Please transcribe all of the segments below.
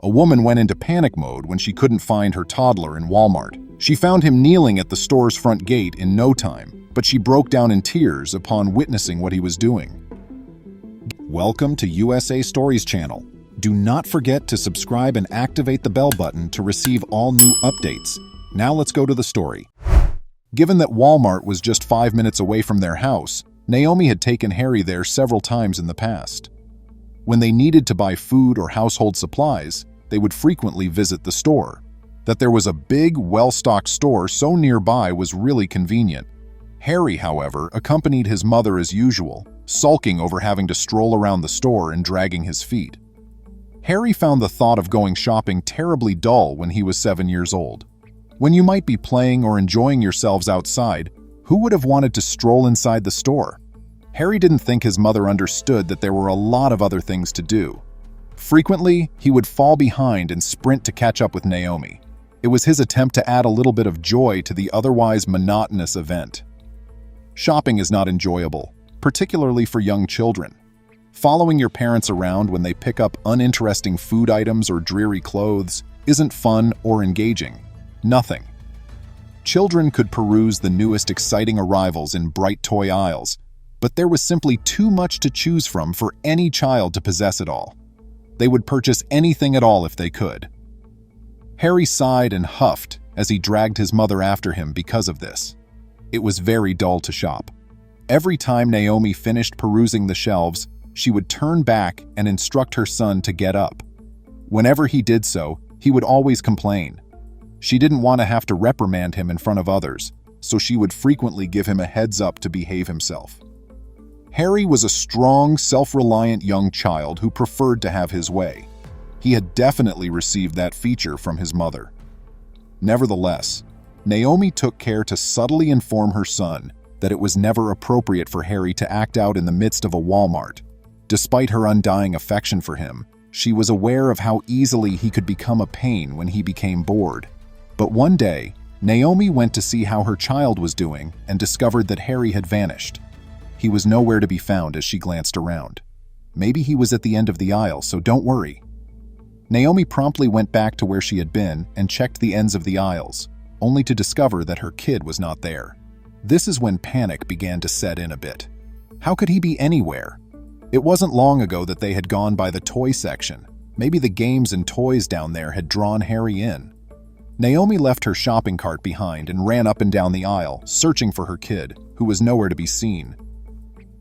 A woman went into panic mode when she couldn't find her toddler in Walmart. She found him kneeling at the store's front gate in no time, but she broke down in tears upon witnessing what he was doing. Welcome to USA Stories channel. Do not forget to subscribe and activate the bell button to receive all new updates. Now let's go to the story. Given that Walmart was just 5 minutes away from their house, Naomi had taken Harry there several times in the past. When they needed to buy food or household supplies, they would frequently visit the store. That there was a big, well-stocked store so nearby was really convenient. Harry, however, accompanied his mother as usual, sulking over having to stroll around the store and dragging his feet. Harry found the thought of going shopping terribly dull when he was 7 years old. When you might be playing or enjoying yourselves outside, who would have wanted to stroll inside the store? Harry didn't think his mother understood that there were a lot of other things to do. Frequently, he would fall behind and sprint to catch up with Naomi. It was his attempt to add a little bit of joy to the otherwise monotonous event. Shopping is not enjoyable, particularly for young children. Following your parents around when they pick up uninteresting food items or dreary clothes isn't fun or engaging. Nothing. Children could peruse the newest exciting arrivals in bright toy aisles, but there was simply too much to choose from for any child to possess it all. They would purchase anything at all if they could. Harry sighed and huffed as he dragged his mother after him because of this. It was very dull to shop. Every time Naomi finished perusing the shelves, she would turn back and instruct her son to get up. Whenever he did so, he would always complain. She didn't want to have to reprimand him in front of others, so she would frequently give him a heads up to behave himself. Harry was a strong, self-reliant young child who preferred to have his way. He had definitely received that feature from his mother. Nevertheless, Naomi took care to subtly inform her son that it was never appropriate for Harry to act out in the midst of a Walmart. Despite her undying affection for him, she was aware of how easily he could become a pain when he became bored. But one day, Naomi went to see how her child was doing and discovered that Harry had vanished. He was nowhere to be found as she glanced around. Maybe he was at the end of the aisle, so don't worry. Naomi promptly went back to where she had been and checked the ends of the aisles, only to discover that her kid was not there. This is when panic began to set in a bit. How could he be anywhere? It wasn't long ago that they had gone by the toy section. Maybe the games and toys down there had drawn Harry in. Naomi left her shopping cart behind and ran up and down the aisle, searching for her kid, who was nowhere to be seen.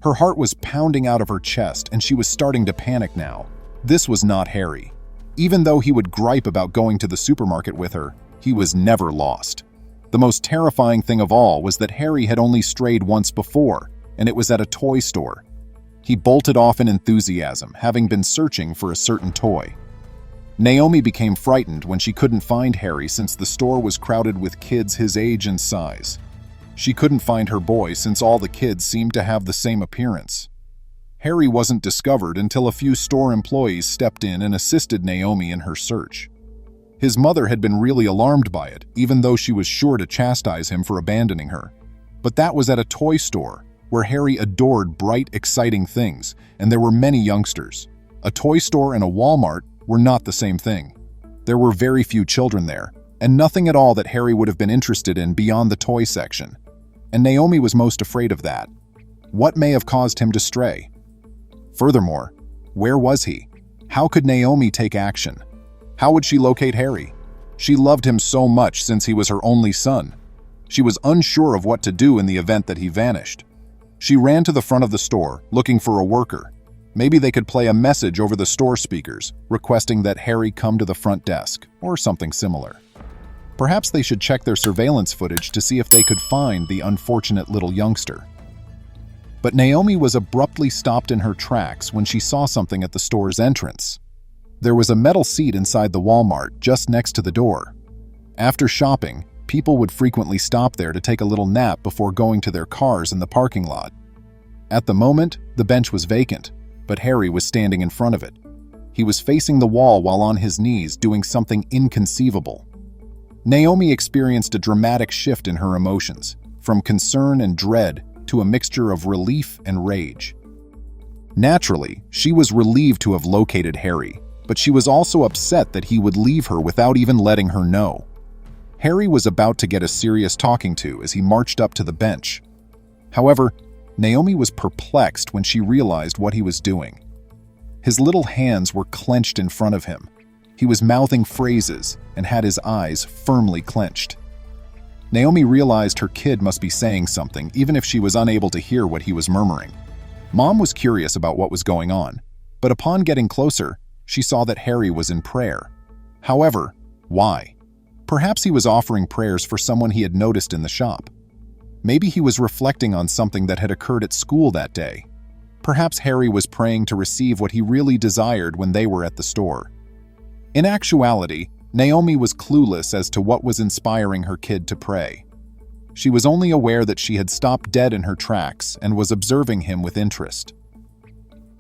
Her heart was pounding out of her chest, and she was starting to panic now. This was not Harry. Even though he would gripe about going to the supermarket with her, he was never lost. The most terrifying thing of all was that Harry had only strayed once before, and it was at a toy store. He bolted off in enthusiasm, having been searching for a certain toy. Naomi became frightened when she couldn't find Harry since the store was crowded with kids his age and size. She couldn't find her boy since all the kids seemed to have the same appearance. Harry wasn't discovered until a few store employees stepped in and assisted Naomi in her search. His mother had been really alarmed by it, even though she was sure to chastise him for abandoning her. But that was at a toy store, where Harry adored bright, exciting things, and there were many youngsters. A toy store and a Walmart were not the same thing. There were very few children there, and nothing at all that Harry would have been interested in beyond the toy section. And Naomi was most afraid of that. What may have caused him to stray? Furthermore, where was he? How could Naomi take action? How would she locate Harry? She loved him so much since he was her only son. She was unsure of what to do in the event that he vanished. She ran to the front of the store, looking for a worker. Maybe they could play a message over the store speakers, requesting that Harry come to the front desk, or something similar. Perhaps they should check their surveillance footage to see if they could find the unfortunate little youngster. But Naomi was abruptly stopped in her tracks when she saw something at the store's entrance. There was a metal seat inside the Walmart just next to the door. After shopping, people would frequently stop there to take a little nap before going to their cars in the parking lot. At the moment, the bench was vacant, but Harry was standing in front of it. He was facing the wall while on his knees doing something inconceivable. Naomi experienced a dramatic shift in her emotions, from concern and dread to a mixture of relief and rage. Naturally, she was relieved to have located Harry, but she was also upset that he would leave her without even letting her know. Harry was about to get a serious talking to as he marched up to the bench. However, Naomi was perplexed when she realized what he was doing. His little hands were clenched in front of him. He was mouthing phrases and had his eyes firmly clenched. Naomi realized her kid must be saying something, even if she was unable to hear what he was murmuring. Mom was curious about what was going on, but upon getting closer, she saw that Harry was in prayer. However, why? Perhaps he was offering prayers for someone he had noticed in the shop. Maybe he was reflecting on something that had occurred at school that day. Perhaps Harry was praying to receive what he really desired when they were at the store. In actuality, Naomi was clueless as to what was inspiring her kid to pray. She was only aware that she had stopped dead in her tracks and was observing him with interest.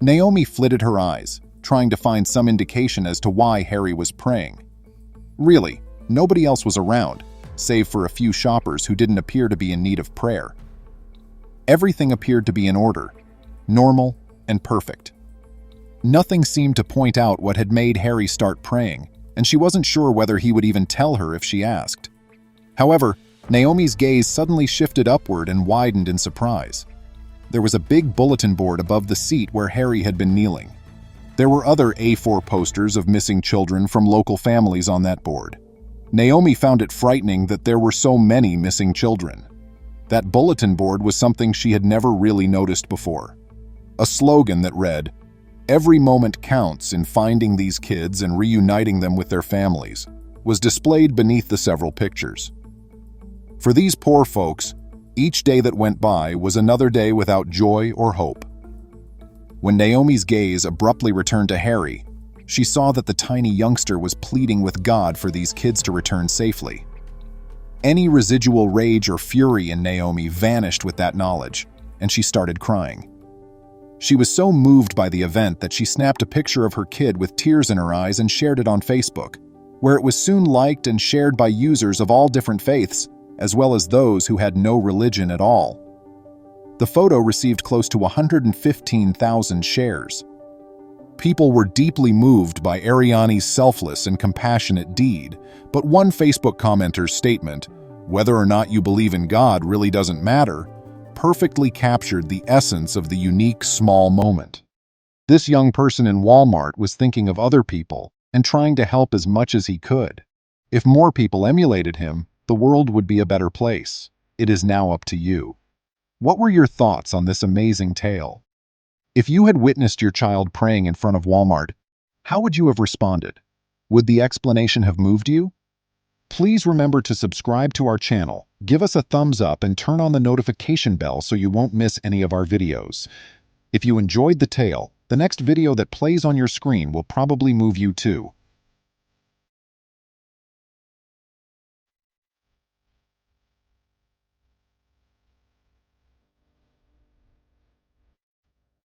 Naomi flitted her eyes, trying to find some indication as to why Harry was praying. Really, nobody else was around, save for a few shoppers who didn't appear to be in need of prayer. Everything appeared to be in order, normal and perfect. Nothing seemed to point out what had made Harry start praying, and she wasn't sure whether he would even tell her if she asked. However, Naomi's gaze suddenly shifted upward and widened in surprise. There was a big bulletin board above the seat where Harry had been kneeling. There were other A4 posters of missing children from local families on that board. Naomi found it frightening that there were so many missing children. That bulletin board was something she had never really noticed before. A slogan that read, "Every moment counts in finding these kids and reuniting them with their families," was displayed beneath the several pictures. For these poor folks, each day that went by was another day without joy or hope. When Naomi's gaze abruptly returned to Harry, she saw that the tiny youngster was pleading with God for these kids to return safely. Any residual rage or fury in Naomi vanished with that knowledge, and she started crying. She was so moved by the event that she snapped a picture of her kid with tears in her eyes and shared it on Facebook, where it was soon liked and shared by users of all different faiths, as well as those who had no religion at all. The photo received close to 115,000 shares. People were deeply moved by Ariani's selfless and compassionate deed, but one Facebook commenter's statement, "Whether or not you believe in God really doesn't matter," perfectly captured the essence of the unique small moment. This young person in Walmart was thinking of other people and trying to help as much as he could. If more people emulated him, the world would be a better place. It is now up to you. What were your thoughts on this amazing tale? If you had witnessed your child praying in front of Walmart, how would you have responded? Would the explanation have moved you? Please remember to subscribe to our channel, give us a thumbs up, and turn on the notification bell so you won't miss any of our videos. If you enjoyed the tale, the next video that plays on your screen will probably move you too.